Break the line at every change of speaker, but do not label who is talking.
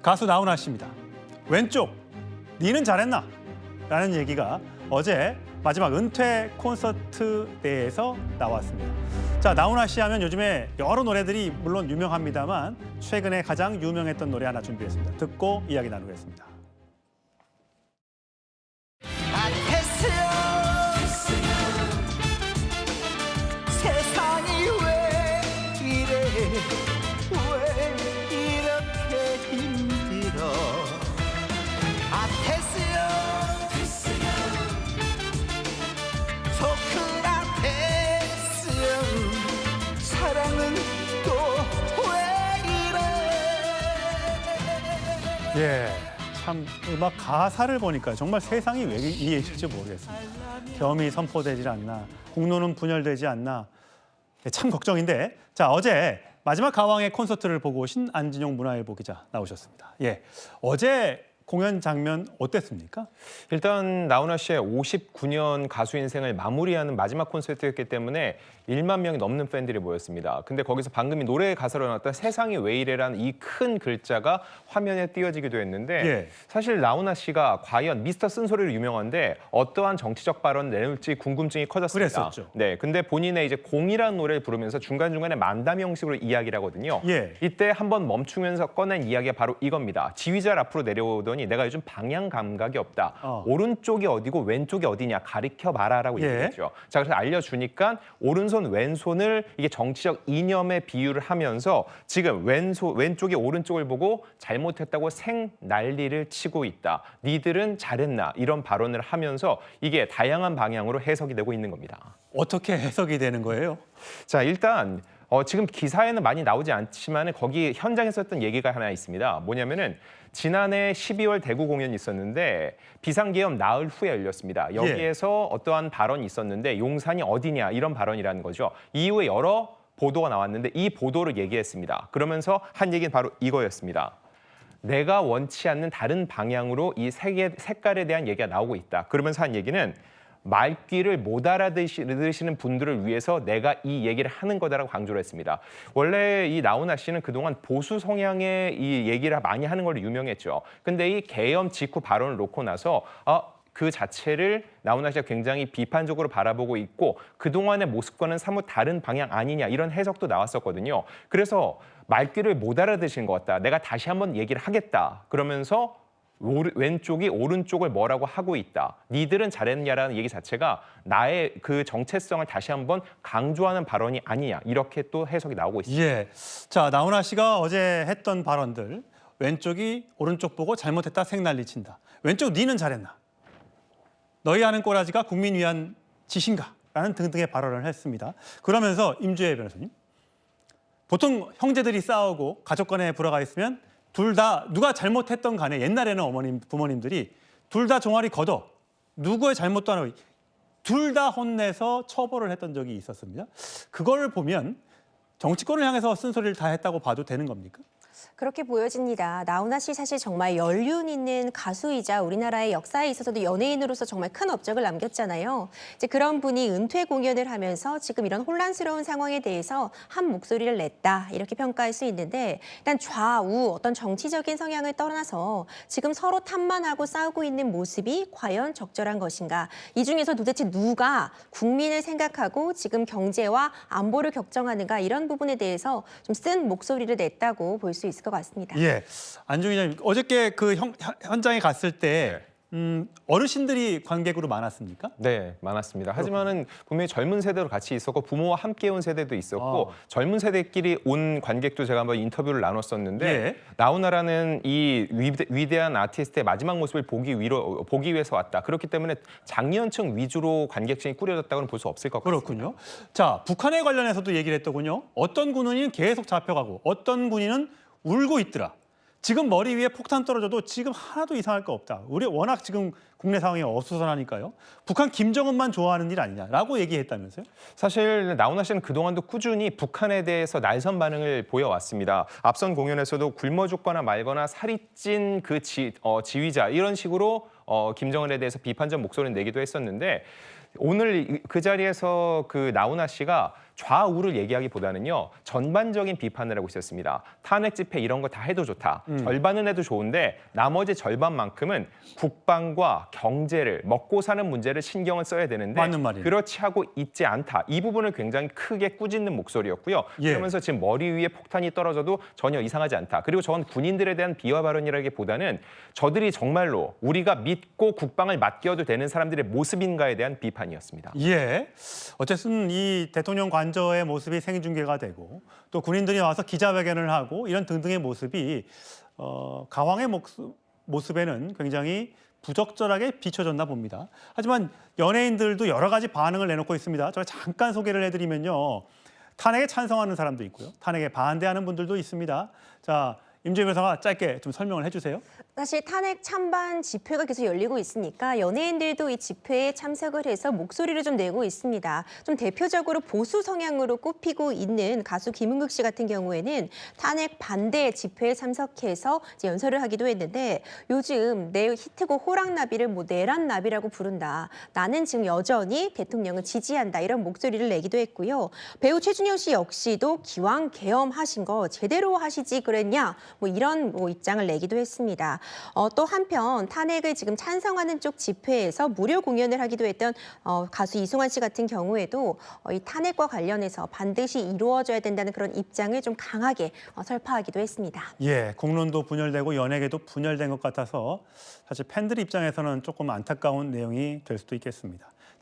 가수 나훈아 씨입니다. 왼쪽, 니는 잘했나? 라는 얘기가 어제 마지막 은퇴 콘서트대에서 나왔습니다. 자, 나훈아 씨 하면 요즘에 여러 노래들이 물론 유명합니다만 최근에 가장 유명했던 노래 하나 준비했습니다. 듣고 이야기 나누겠습니다.
세상이 왜 이래 왜 이렇게 힘들어 됐어요 소크라테스 사랑은 또 왜 이래
예, 참 음악 가사를 보니까 정말 세상이 왜 이래질지 모르겠습니다. 겸이 선포되지 않나, 공로는 분열되지 않나, 참 걱정인데. 자, 어제 마지막 가왕의 콘서트를 보고 오신 안진용 문화일보 기자 나오셨습니다. 예, 어제 공연 장면 어땠습니까?
일단 나훈아 씨의 59년 가수 인생을 마무리하는 마지막 콘서트였기 때문에 1만 명이 넘는 팬들이 모였습니다. 근데 거기서 방금 이 노래 가사로 나왔던 세상이 왜 이래라는 이 큰 글자가 화면에 띄어지기도 했는데
예.
사실 나훈아 씨가 과연 미스터 쓴소리로 유명한데 어떠한 정치적 발언을 내놓을지 궁금증이 커졌습니다.
그랬었죠.
네, 근데 본인의 이제 공이라는 노래를 부르면서 중간중간에 만담 형식으로 이야기를 하거든요.
예.
이때 한번 멈추면서 꺼낸 이야기가 바로 이겁니다. 지휘자를 앞으로 내려오더니 내가 요즘 방향 감각이 없다. 오른쪽이 어디고 왼쪽이 어디냐 가리켜 봐라라고
예.
얘기했죠. 자, 그래서 알려주니까 오른손 왼손을 이게 정치적 이념에 비유를 하면서 지금 왼쪽이 오른쪽을 보고 잘못했다고 생 난리를 치고 있다. 니들은 잘했나 이런 발언을 하면서 이게 다양한 방향으로 해석이 되고 있는 겁니다.
어떻게 해석이 되는 거예요?
자, 일단 지금 기사에는 많이 나오지 않지만 거기 현장에서 했던 얘기가 하나 있습니다. 뭐냐면은 지난해 12월 대구 공연이 있었는데 비상계엄 나흘 후에 열렸습니다. 여기에서 어떠한 발언이 있었는데 용산이 어디냐 이런 발언이라는 거죠. 이후에 여러 보도가 나왔는데 이 보도를 얘기했습니다. 그러면서 한 얘기는 바로 이거였습니다. 내가 원치 않는 다른 방향으로 이 색깔에 대한 얘기가 나오고 있다. 그러면서 한 얘기는 말귀를 못 알아들으시는 분들을 위해서 내가 이 얘기를 하는 거다라고 강조를 했습니다. 원래 이 나훈아 씨는 그동안 보수 성향의 이 얘기를 많이 하는 걸로 유명했죠. 근데 이 계엄 직후 발언을 놓고 나서 그 자체를 나훈아 씨가 굉장히 비판적으로 바라보고 있고 그동안의 모습과는 사뭇 다른 방향 아니냐 이런 해석도 나왔었거든요. 그래서 말귀를 못 알아들으신 것 같다. 내가 다시 한번 얘기를 하겠다. 그러면서 왼쪽이 오른쪽을 뭐라고 하고 있다. 니들은 잘했냐라는 얘기 자체가 나의 그 정체성을 다시 한번 강조하는 발언이 아니냐. 이렇게 또 해석이 나오고 있습니다.
예. 자, 나훈아 씨가 어제 했던 발언들. 왼쪽이 오른쪽 보고 잘못했다 생난리 친다. 왼쪽 니는 잘했나? 너희 하는 꼬라지가 국민 위한 짓인가? 라는 등등의 발언을 했습니다. 그러면서 임주혜 변호사님. 보통 형제들이 싸우고 가족 간에 불화가 있으면 둘 다 누가 잘못했던 간에 옛날에는 어머님, 부모님들이 둘 다 종아리 걷어. 누구의 잘못도 안 하고 둘 다 혼내서 처벌을 했던 적이 있었습니다. 그걸 보면 정치권을 향해서 쓴소리를 다 했다고 봐도 되는 겁니까?
그렇게 보여집니다. 나훈아 씨 사실 정말 연륜 있는 가수이자 우리나라의 역사에 있어서도 연예인으로서 정말 큰 업적을 남겼잖아요. 이제 그런 분이 은퇴 공연을 하면서 지금 이런 혼란스러운 상황에 대해서 한 목소리를 냈다 이렇게 평가할 수 있는데 일단 좌우 어떤 정치적인 성향을 떠나서 지금 서로 탓만하고 싸우고 있는 모습이 과연 적절한 것인가? 이 중에서 도대체 누가 국민을 생각하고 지금 경제와 안보를 격정하는가 이런 부분에 대해서 좀 쓴 목소리를 냈다고 볼 수 있을 것 같습니다.
예, 안중 기자님, 어저께 그 현장에 갔을 때 어르신들이 관객으로 많았습니까?
네, 많았습니다. 하지만은 분명히 젊은 세대로 같이 있었고 부모와 함께 온 세대도 있었고 젊은 세대끼리 온 관객도 제가 한번 인터뷰를 나눴었는데 나훈아라는 이 위대한 아티스트의 마지막 모습을 보기 위해서 왔다. 그렇기 때문에 장년층 위주로 관객층이 꾸려졌다고는 볼 수 없을 것 같습니다.
그렇군요. 자, 북한에 관련해서도 얘기를 했더군요. 어떤 군인은 계속 잡혀가고 어떤 군인은 울고 있더라. 지금 머리 위에 폭탄 떨어져도 지금 하나도 이상할 거 없다. 우리 워낙 지금 국내 상황이 어수선하니까요. 북한 김정은만 좋아하는 일 아니냐라고 얘기했다면서요?
사실 나훈아 씨는 그동안도 꾸준히 북한에 대해서 날선 반응을 보여왔습니다. 앞선 공연에서도 굶어 죽거나 말거나 살이 찐 그 지휘자 이런 식으로 김정은에 대해서 비판적 목소리를 내기도 했었는데 오늘 그 자리에서 그 나훈아 씨가 좌우를 얘기하기보다는요, 전반적인 비판을 하고 있었습니다. 탄핵 집회 이런 거 다 해도 좋다. 절반은 해도 좋은데 나머지 절반만큼은 국방과 경제를, 먹고 사는 문제를 신경을 써야 되는데
맞는 말이에요.
그렇지 하고 있지 않다. 이 부분을 굉장히 크게 꾸짖는 목소리였고요.
예.
그러면서 지금 머리 위에 폭탄이 떨어져도 전혀 이상하지 않다. 그리고 저건 군인들에 대한 비하 발언이라기보다는 저들이 정말로 우리가 믿고 국방을 맡겨도 되는 사람들의 모습인가에 대한 비판이었습니다.
예. 어쨌든 이 대통령 관저의 모습이 생중계가 되고 또 군인들이 와서 기자회견을 하고 이런 등등의 모습이 가왕의 모습에는 굉장히 부적절하게 비춰졌나 봅니다. 하지만 연예인들도 여러 가지 반응을 내놓고 있습니다. 제가 잠깐 소개를 해드리면요. 탄핵에 찬성하는 사람도 있고요. 탄핵에 반대하는 분들도 있습니다. 자, 임재희 변호사가 짧게 좀 설명을 해주세요.
사실 탄핵 찬반 집회가 계속 열리고 있으니까 연예인들도 이 집회에 참석을 해서 목소리를 좀 내고 있습니다. 좀 대표적으로 보수 성향으로 꼽히고 있는 가수 김은국 씨 같은 경우에는 탄핵 반대 집회에 참석해서 이제 연설을 하기도 했는데 요즘 내 히트곡 호랑나비를 뭐 내란나비라고 부른다. 나는 지금 여전히 대통령을 지지한다. 이런 목소리를 내기도 했고요. 배우 최준영 씨 역시도 기왕 계엄하신 거 제대로 하시지 그랬냐. 뭐 이런 입장을 내기도 했습니다. 또 한편 탄핵을 지금 찬성하는 쪽 집회에서 무료 공연을 하기도 했던 가수 이승환 씨 같은 경우에도 이 탄핵과 관련해서 반드시 이루어져야 된다는 그런 입장을 좀 강하게 설파하기도 했습니다.
예, 공론도 분열되고 연예계도 분열된 것 같아서 사실 팬들 입장에서는 조금 안타까운 내용이 될 수도 있겠습니다.